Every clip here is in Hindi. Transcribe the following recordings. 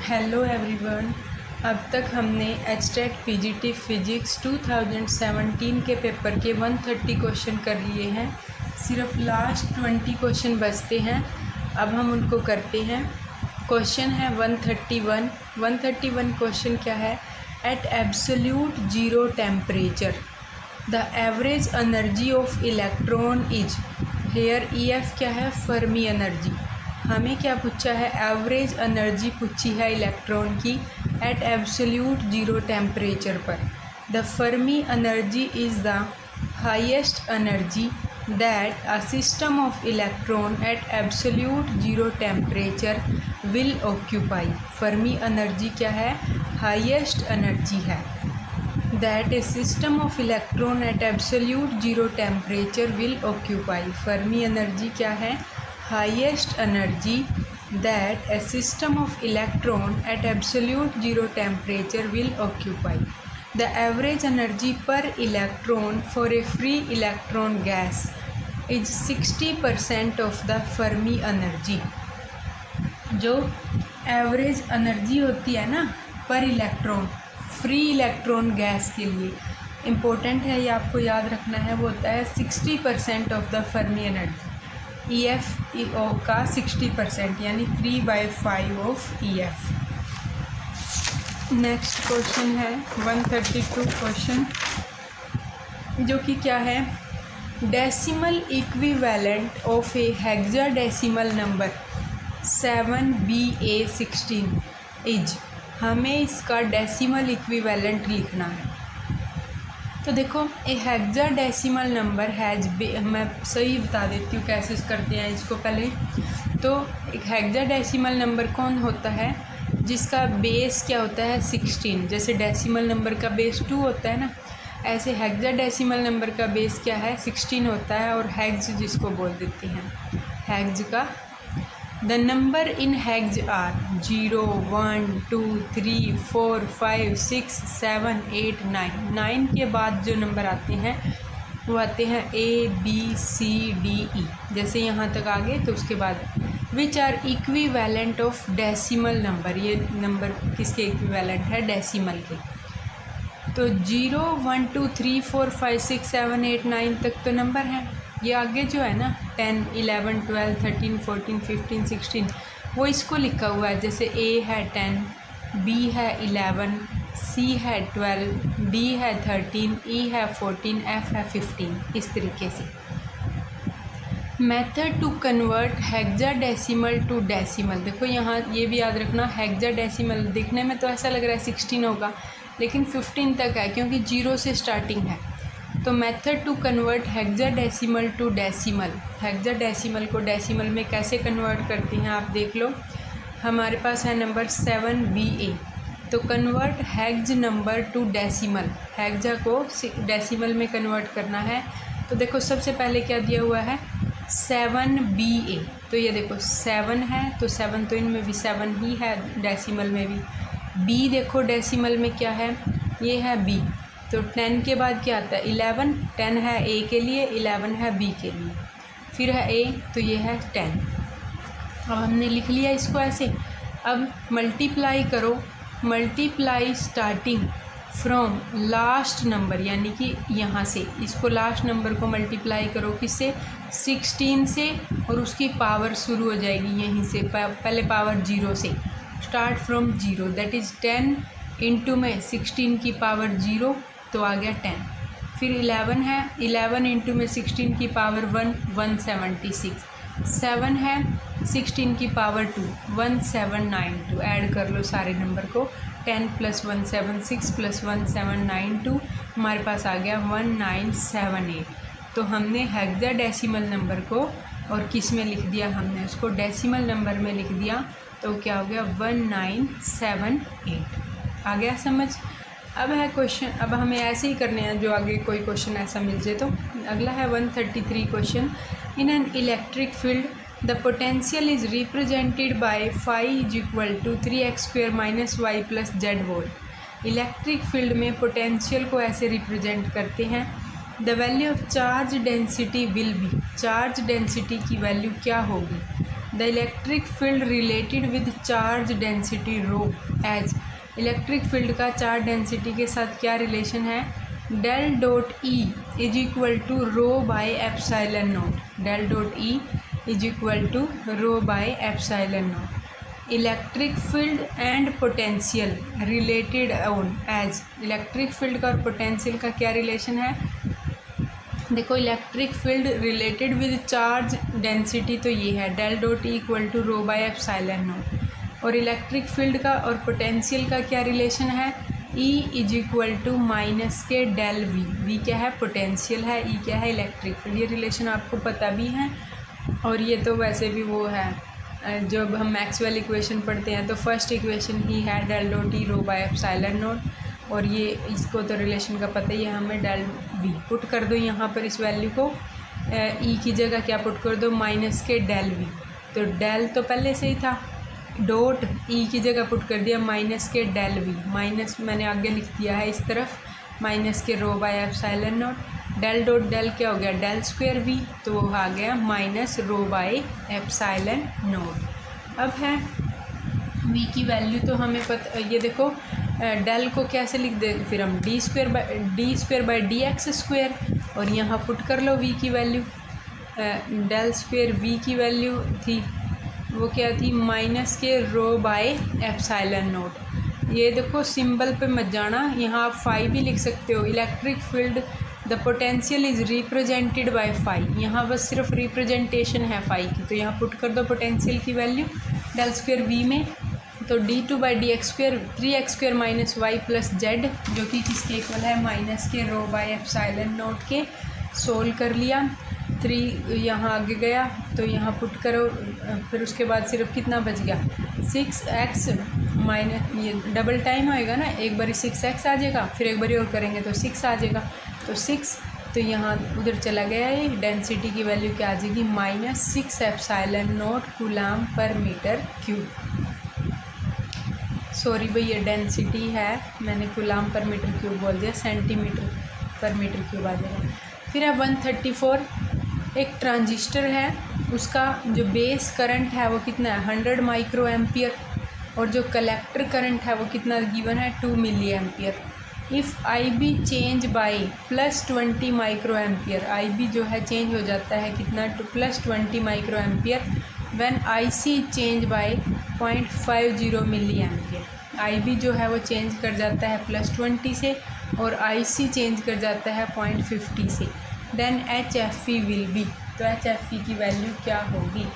Hello everyone. अब तक हमने एचटेट पीजीटी फिजिक्स 2017 के पेपर के 130 क्वेश्चन कर लिए हैं। सिर्फ लास्ट 20 क्वेश्चन बचते हैं। अब हम उनको करते हैं। क्वेश्चन है 131 क्वेश्चन क्या है? At absolute zero temperature the average energy of electron is. Here EF क्या है? Fermi energy. हमें क्या पूछा है? एवरेज एनर्जी पूछी है इलेक्ट्रॉन की एट एब्सोल्यूट जीरो टेम्परेचर पर। The Fermi energy is the highest energy that a system of electron at absolute zero temperature will occupy. Fermi energy क्या है? हाईएस्ट एनर्जी है that a system of electron at absolute zero temperature will occupy. Fermi energy क्या है? highest energy that a system of electron at absolute zero temperature will occupy. The average energy per electron for a free electron gas is 60% of the Fermi energy. जो एवरेज एनर्जी होती है ना पर इलेक्ट्रॉन फ्री इलेक्ट्रॉन गैस के लिए, इम्पोर्टेंट है ये आपको याद रखना है, वो होता है 60% of the Fermi energy. EF का 60% यानी 3/5 ऑफ EF। नेक्स्ट क्वेश्चन है 132 क्वेश्चन, जो कि क्या है? Decimal equivalent of A hexadecimal number 7BA16 is. हमें इसका डेसिमल इक्विवेलेंट लिखना है। तो देखो, ए हेक्साडेसिमल नंबर हैज़, मैं सही बता देती हूँ कैसे करते हैं इसको पहले। तो एक हेक्साडेसिमल नंबर कौन होता है? जिसका बेस क्या होता है? 16। जैसे डेसिमल नंबर का बेस 2 होता है ना, ऐसे हेक्साडेसिमल नंबर का बेस क्या है? 16 होता है। और हेक्स जिसको बोल देते हैं, हेक्स का the number in hex are 0, 1, 2, 3, 4, 5, 6, 7, 8, 9। 9 के बाद जो नंबर आते हैं वो आते हैं ABCDE। जैसे यहाँ तक आ गए तो उसके बाद which are equivalent of decimal number. ये नंबर किसके इक्विवेलेंट है? डेसिमल के। तो 0, 1, 2, 3, 4, 5, 6, 7, 8, 9 तक तो नंबर हैं। ये आगे जो है ना 10, 11, 12, 13, 14, 15, 16 वो इसको लिखा हुआ है। जैसे A है 10, B है 11, C है 12, D है 13, E है 14, F है 15। इस तरीके से। Method to convert hexadecimal to decimal. देखो यहाँ ये भी याद रखना, हेक्साडेसिमल दिखने में तो ऐसा लग रहा है 16 होगा, लेकिन 15 तक है क्योंकि 0 से स्टार्टिंग है। तो method to convert hexadecimal to decimal. Hexadecimal को डेसिमल में कैसे कन्वर्ट करते हैं आप देख लो। हमारे पास है नंबर 7BA। तो convert hex number two decimal, hexa को डेसिमल में कन्वर्ट करना है। तो देखो सबसे पहले क्या दिया हुआ है? 7BA। तो ये देखो 7 है, तो 7 तो इनमें भी 7 ही है, डेसिमल में भी। B देखो डेसिमल में क्या है? ये है B। तो 10 के बाद क्या आता है? 11। 10 है A के लिए, 11 है B के लिए, फिर है A, तो ये है 10। अब हमने लिख लिया इसको ऐसे। अब मल्टीप्लाई करो, multiply starting from last number, यानी कि यहाँ से इसको लास्ट नंबर को मल्टीप्लाई करो किससे? 16 से, और उसकी पावर शुरू हो जाएगी यहीं से, पहले पावर 0 से। Start from 0, that is 10 into में 16 की पावर 0, तो आ गया 10। फिर 11 है, 11 इंटू में 16 की पावर 1, 176। 7 है, 16 की पावर 2, 1792। ऐड कर लो सारे नंबर को, 10 + 176 + 1792, हमारे पास आ गया 1978। तो हमने हेक्साडेसिमल नंबर को और किस में लिख दिया? हमने उसको डेसिमल नंबर में लिख दिया। तो क्या हो गया? 1978। आ गया समझ? अब है क्वेश्चन, अब हमें ऐसे ही करने हैं जो आगे कोई क्वेश्चन ऐसा मिल जाए। तो अगला है 133 question. In an electric field the potential is represented by phi = 3x² - y + z volt. Electric field में पोटेंशियल को ऐसे रिप्रेजेंट करते हैं। The value of charge density will be. Charge density की वैल्यू क्या होगी? The electric field related with charge density rho as, electric field का चार्ज डेंसिटी के साथ क्या रिलेशन है, del dot E is equal to rho by epsilon naught, del dot E is equal to rho by epsilon naught. Electric field and potential related on as, electric field का और पोटेंशियल का क्या रिलेशन है, देखो electric field related with charge density तो ये है del dot E equal to rho by epsilon naught, और इलेक्ट्रिक फील्ड का और पोटेंशियल का क्या रिलेशन है, E is equal to minus के डेल वी, वी क्या है पोटेंशियल है, E क्या है इलेक्ट्रिक फील्ड, ये रिलेशन आपको पता भी है। और ये तो वैसे भी वो है जब हम मैक्सवेल इक्वेशन पढ़ते हैं तो फर्स्ट इक्वेशन ही है del dot E rho by epsilon naught, और ये इसको तो रिलेशन का पता ही है हमें, डेल वी पुट कर दो यहाँ पर इस वैल्यू को, E की जगह क्या पुट कर दो माइनस के डेल वी, तो डेल तो पहले से ही था, डॉट ई की जगह पुट कर दिया माइनस के डेल वी, माइनस मैंने आगे लिख दिया है इस तरफ माइनस के rho by epsilon naught, del dot del क्या हो गया डेल स्क्वायर वी, तो वो आ गया minus rho by epsilon not. अब है वी की वैल्यू तो हमें पता, ये देखो डेल को कैसे लिख दे फिर हम D square by D X square, और यहाँ पुट कर लो वी की वैल्यू, डेल स्क्वायर वी की वैल्यू थी वो क्या थी माइनस के रो बाय एप्सिलॉन नॉट। ये देखो सिंबल पे मत जाना, यहाँ आप फाई भी लिख सकते हो, electric field the potential is represented by phi, यहाँ बस सिर्फ रिप्रेजेंटेशन है फाई की, तो यहाँ पुट कर दो पोटेंशियल की वैल्यू डेल स्क्वायर वी में, तो d2 by D X square 3x² minus Y plus Z जो कि किसके इक्वल है माइनस के रो बाय एप्सिलॉन नॉट के, सोल्व कर लिया 3 यहाँ आगे गया तो यहाँ पुट करो, फिर उसके बाद सिर्फ कितना बच गया 6x माइनस, ये डबल टाइम होएगा ना, एक बारी 6x आ जाएगा फिर एक बारी और करेंगे तो 6 आ जाएगा, तो 6 तो यहाँ उधर चला गया है, डेंसिटी की वैल्यू क्या आ जाएगी -6 एप्सिलॉन नॉट कूलम पर मीटर क्यूब, सॉरी भाई ये डेंसिटी है मैंने कूलम पर मीटर क्यूब बोल दिया, सेंटीमीटर पर मीटर क्यूब आ जाएगा। फिर है 134, एक ट्रांजिस्टर है उसका जो बेस करंट है वो कितना है 100 माइक्रो एम्पियर, और जो कलेक्टर करंट है वो कितना गिवन है 2 milli ampere. If I B change by +20 micro ampere, I B जो है चेंज हो जाता है कितना +20 micro ampere, when I C change by 0.50 milli ampere, I B जो है वो चेंज कर जाता है +20 से और आई सी चेंज कर जाता है 0.50 से, then H F E will be, तो एच एफ ई की वैल्यू क्या होगी,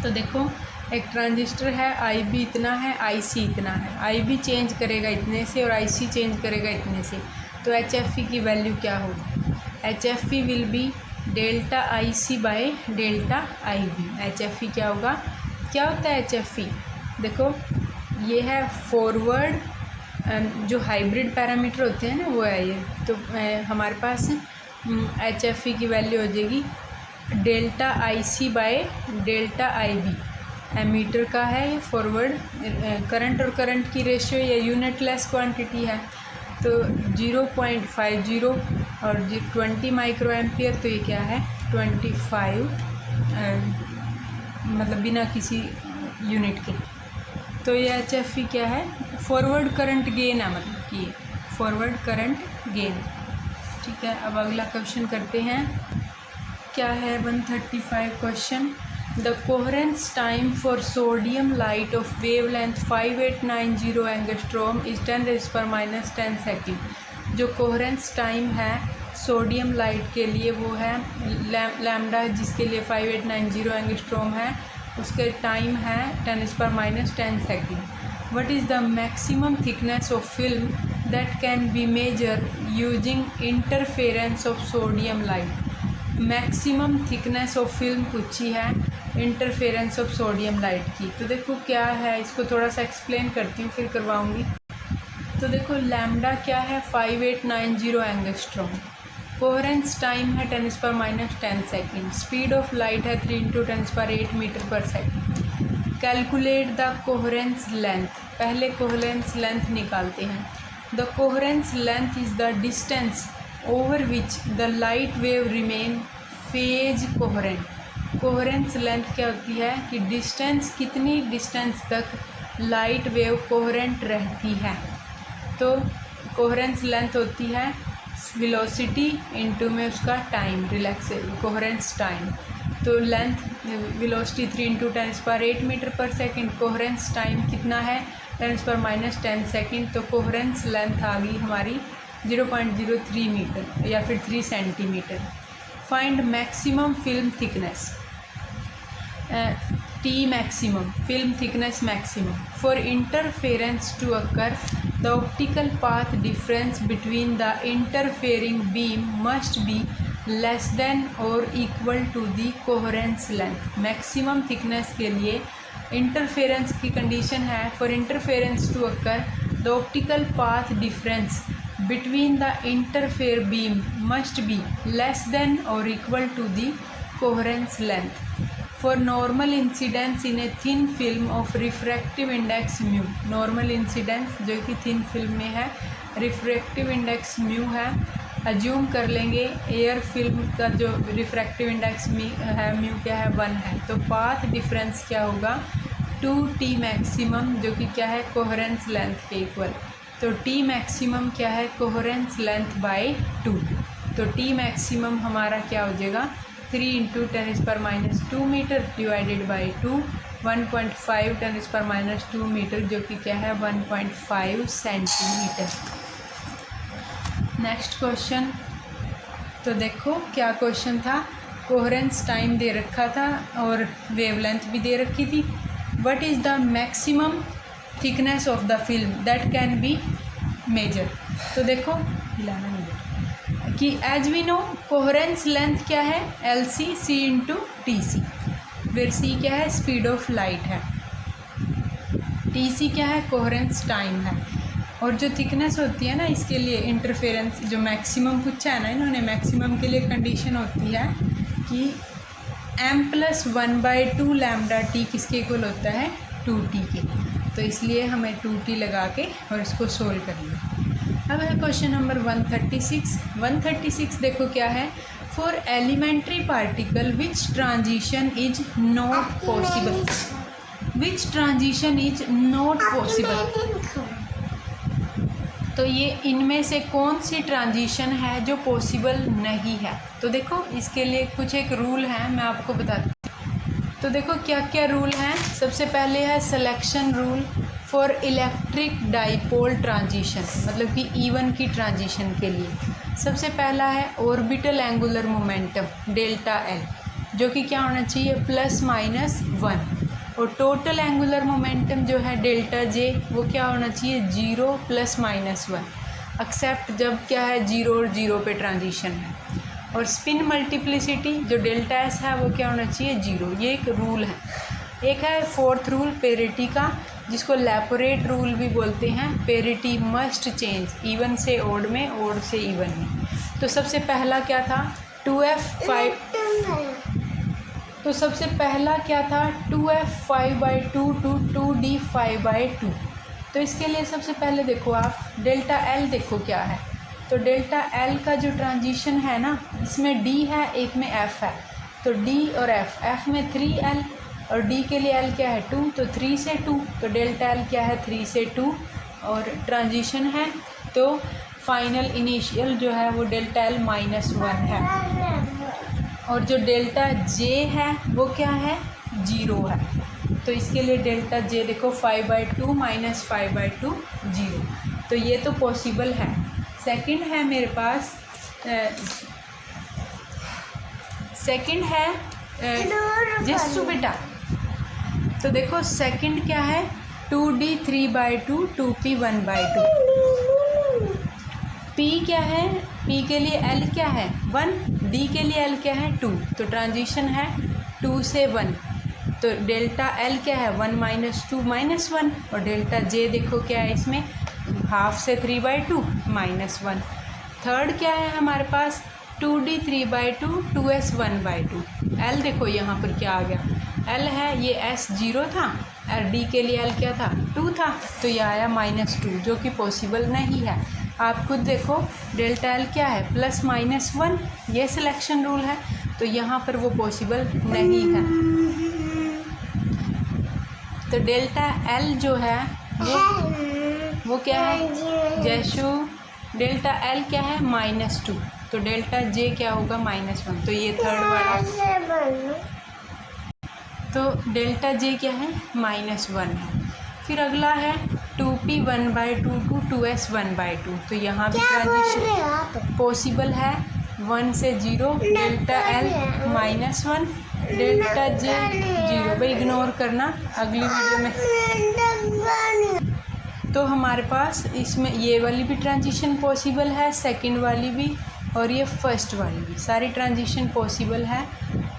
तो देखो एक ट्रांजिस्टर है आई बी इतना है आई सी इतना है, आई बी चेंज करेगा इतने से और आई सी चेंज करेगा इतने से, तो एच एफ ई की वैल्यू क्या होगी, H F E will be delta I C by delta I B. H F E क्या होगा, क्या होता है एच एफ ई, देखो ये है फॉरवर्ड जो हाइब्रिड पैरामीटर होते हैं ना वो है ये, तो हमारे पास एच एफ ई की वैल्यू हो जाएगी delta I C by delta I B, ammeter का है ये फॉरवर्ड करंट और करंट की रेशियो या यूनिट लेस क्वांटिटी है, तो 0.50 और 20 माइक्रो एम्पियर, तो ये क्या है 25 मतलब बिना किसी यूनिट के, तो ये एच एफ ई क्या है फॉरवर्ड करंट गेन है, मतलब कि फॉरवर्ड करंट गेन। ठीक है, अब अगला क्वेश्चन करते हैं, क्या है 135 question, the coherence time for sodium light of wavelength 5890 angstrom is 10⁻⁻10 second. जो कोहेरेंस टाइम है सोडियम लाइट के लिए वो है लैम्डा, जिसके लिए 5890 एंगस्ट्रॉम है, उसके टाइम है 10⁻10 second. What is the maximum thickness of film that can be measure using interference of sodium light. Maximum thickness of film पूछी है इंटरफेरेंस ऑफ सोडियम लाइट की, तो देखो क्या है, इसको थोड़ा सा एक्सप्लेन करती हूँ फिर करवाऊँगी। तो देखो लैम्डा क्या है 5890 एंगस्ट्रॉम, कोहेरेंस टाइम है 10⁻10 सेकेंड, स्पीड ऑफ लाइट है 3 × 10⁸ मीटर पर second. Calculate the coherence length, पहले कोहेरेंस लेंथ निकालते हैं। The coherence length is the distance over which the light wave remain phase coherent. Coherence length क्या होती है कि डिस्टेंस, कितनी डिस्टेंस तक लाइट वेव कोहेरेंट रहती है। तो कोहेरेंस लेंथ होती है वेलोसिटी इनटू में उसका टाइम, रिलैक्स कोहेरेंस टाइम। तो लेंथ वेलोसिटी 3 × 10⁸ मीटर पर सेकंड, कोहेरेंस टाइम कितना है 10⁻⁻10 सेकंड। तो कोहेरेंस लेंथ आ गई हमारी 0.03 मीटर या फिर 3 centimetre. Find maximum film thickness, t maximum, film thickness maximum. For interference to occur the optical path difference between the interfering beam must be less than or equal to the coherence length. Maximum thickness के लिए इंटरफेरेंस की कंडीशन है, for interference to occur the optical path difference between the interfere beam must be less than or equal to the coherence length. For normal incidence in a thin film of refractive index mu, normal incidence जो कि थिन फिल्म में है, रिफ्रैक्टिव इंडेक्स म्यू है, अज्यूम कर लेंगे एयर फिल्म का जो रिफ्रैक्टिव इंडेक्स है म्यू क्या है 1 है। तो पाथ डिफरेंस क्या होगा 2t मैक्सिमम, जो कि क्या है कोहेरेंस लेंथ के इक्वल। तो t मैक्सिमम क्या है कोहेरेंस लेंथ बाय 2। तो t मैक्सिमम हमारा क्या हो जाएगा 3 × 10⁻² मीटर डिवाइडेड बाई 2, 1.5 10⁻² मीटर, जो कि क्या है 1.5 सेंटीमीटर। नेक्स्ट क्वेश्चन, तो देखो क्या क्वेश्चन था, कोहेरेंस टाइम दे रखा था और वेवलेंथ भी दे रखी थी। What is the maximum thickness of the film that can be measure. तो देखो हिलाना नहीं कि as we know coherence length क्या है LC C × TC, फिर C क्या है स्पीड ऑफ लाइट है, TC क्या है कोहेरेंस टाइम है, और जो थिकनेस होती है ना इसके लिए इंटरफेरेंस जो मैक्सिमम पूछा है ना इन्होंने, मैक्सिमम के लिए कंडीशन होती है कि m+1/2 λt किसके इक्वल होता है 2t के। तो इसलिए हमें 2t लगा के और इसको सोल्व कर लिया। अब है क्वेश्चन नंबर 136। 136 देखो क्या है, for elementary particle which transition is not possible, which transition is not possible. तो ये इनमें से कौन सी ट्रांजिशन है जो पॉसिबल नहीं है। तो देखो इसके लिए कुछ एक रूल है, मैं आपको बताती हूँ। तो देखो क्या क्या रूल हैं। सबसे पहले है selection rule for electric dipole transition, मतलब कि E1 की ट्रांजिशन के लिए सबसे पहला है orbital angular momentum delta L, जो कि क्या होना चाहिए ±1, और टोटल एंगुलर मोमेंटम जो है डेल्टा जे वो क्या होना चाहिए 0 ±1, एक्सेप्ट जब क्या है 0 और 0 पे ट्रांजिशन है। और स्पिन मल्टीप्लिसिटी जो डेल्टा एस है वो क्या होना चाहिए 0। ये एक रूल है। एक है फोर्थ रूल पेरिटी का, जिसको लैपोरेट रूल भी बोलते हैं। पेरिटी मस्ट चेंज इवन से ओड में, ओड से इवन में। तो सबसे पहला क्या था 2f5, तो सबसे पहला क्या था 2f5/2 to 2d5/2। तो इसके लिए सबसे पहले देखो आप डेल्टा एल देखो क्या है। तो डेल्टा एल का जो ट्रांजिशन है ना इसमें डी है, एक में एफ है। तो डी और एफ में 3l और डी के लिए एल क्या है 2, तो 3 से 2, तो डेल्टा एल क्या है 3 से 2 और ट्रांजिशन है। तो फाइनल इनिशियल जो है वो डेल्टा एल -1 है, और जो डेल्टा जे है वो क्या है 0 है। तो इसके लिए डेल्टा जे देखो 5/2 - 5/2 0। तो ये तो पॉसिबल है। सेकंड है मेरे पास सेकंड है जिसु बेटा। तो देखो सेकंड क्या है 2d 3/2 2p 1/2। p क्या है, p के लिए l क्या है 1, d के लिए l क्या है 2। तो ट्रांजिशन है 2 से 1, तो डेल्टा l क्या है 1 - 2 -1, और डेल्टा j देखो क्या है इसमें हाफ से 3/2 -1। थर्ड क्या है हमारे पास 2d 3/2 2s 1/2। l देखो यहाँ पर क्या आ गया, l है ये s 0 था और d के लिए l क्या था 2 था, तो ये आया -2 जो कि पॉसिबल नहीं है। आप खुद देखो डेल्टा l क्या है +-1, ये सिलेक्शन रूल है। तो यहाँ पर वो पॉसिबल नहीं है। तो डेल्टा एल जो है वो क्या है जैशु, डेल्टा एल क्या है -2, तो डेल्टा जे क्या होगा -1, तो ये थर्ड वाला, तो डेल्टा जे क्या है -1 है। फिर अगला है 2p 1/2 to 2s 1/2, तो यहाँ भी ट्रांजिशन पॉसिबल है 1 से 0, डेल्टा एल -1, डेल्टा जे 0। भाई इग्नोर करना, अगली वीडियो में। तो हमारे पास इसमें ये वाली भी ट्रांजिशन पॉसिबल है, सेकंड वाली भी, और ये फर्स्ट वाली भी, सारी ट्रांजिशन पॉसिबल है।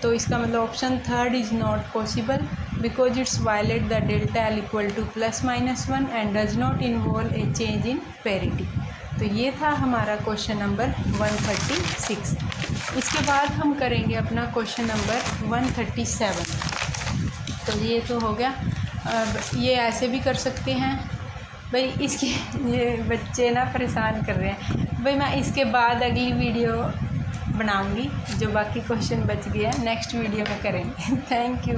तो इसका मतलब option third is not possible because it's violate the delta L equal to +-1 and does not involve a change in parity. तो ये था हमारा क्वेश्चन नंबर 136। इसके बाद हम करेंगे अपना क्वेश्चन नंबर 137। तो ये तो हो गया। अब ये ऐसे भी कर सकते हैं भाई, इसके ये बच्चे ना परेशान कर रहे हैं भाई। मैं इसके बाद अगली वीडियो बनाऊंगी, जो बाकी क्वेश्चन बच गए हैं नेक्स्ट वीडियो में करेंगे। Thank you.